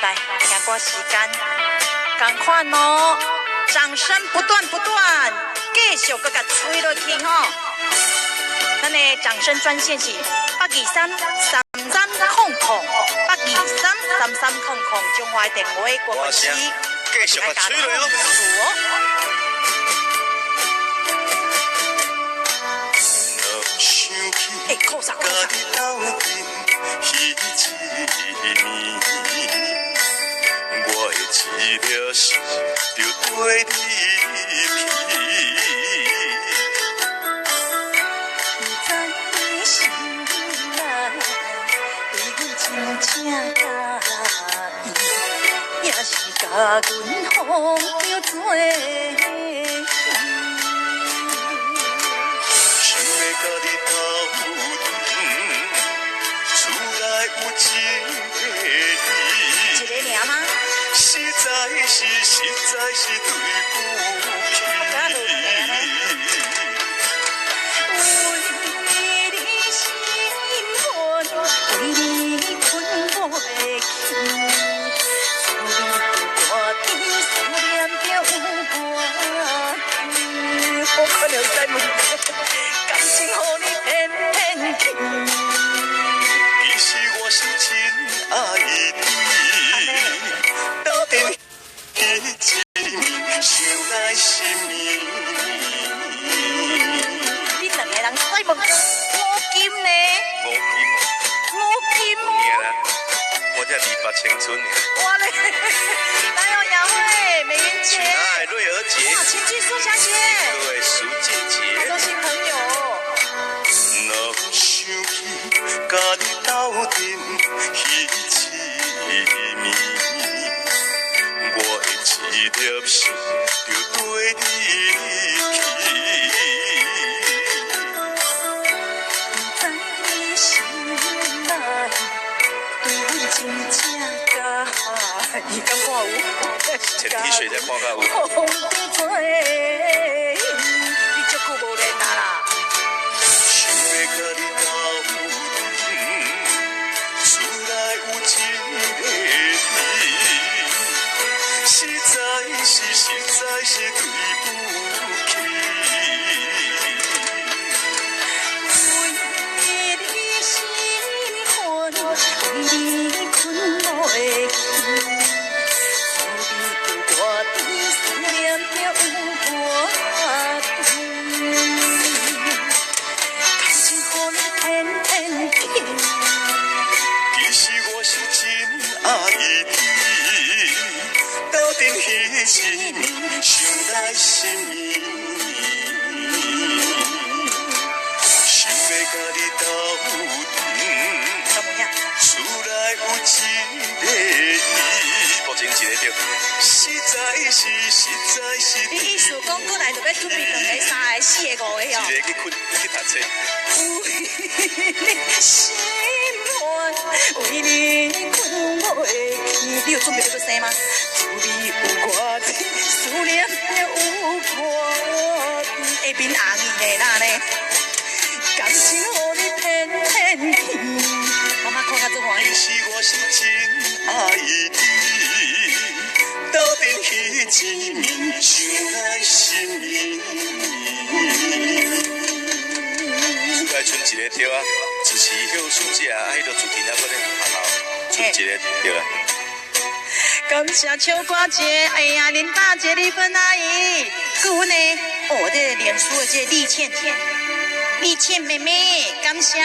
来，听歌时间，同款哦，掌声不断，继续搁甲吹落去吼。咱的掌声专线是8233300，8233300，中华电话国文区，继续甲吹落哦。扣上。我的一粒心就对你你在你心内，对阮真正介意，也是甲阮放着做戏。想要甲你斗阵，厝内有一个尔吗？实在是对不起。为你心烦，为你困袂去，思念我甜，思念着有我甜。我可能在问，感情予你偏去。其实我是真爱你，斗阵一暝，想来心面。你两个人在问五金呢？五金哦。我这28青春呢。哇嘞！来哦，雅慧、美云姐，爱瑞儿姐，哇，请去苏小姐，各位苏静姐，都新朋友。若想起甲你斗阵彼一暝，我的一粒心就对你去。在你心内，对阮真正介意，敢看有？穿 T 恤才看到有。放在做戏，你足久无练啦。想要甲你斗阵，厝内有一个你，实在是对不起。为你心烦，为你困袂去，思念着我甜，思念着有我甜。感情予你偏去。其实我是真爱你，斗阵彼一暝，想来心面。想要甲你斗阵，怎么样？厝内有一个你，保证一个对，实在是你意思讲过来就要准备两个、三个、四个、五个哦。一个去困去读册。为你心烦，为你困袂去。你有准备要生吗？思念有我甜，思念着有我甜。下面红的啦呢，感情予你偏去。妈妈看甲做欢其喜。实我是真爱你，斗阵彼一暝，想来心面。厝内剩一个对啊，一时休暑假，迄个主题那个咧学校剩一个对啊。感谢秋瓜姐，哎呀，林大姐、丽芬阿姨，姑呢？我的脸书的这丽倩妹妹，感谢。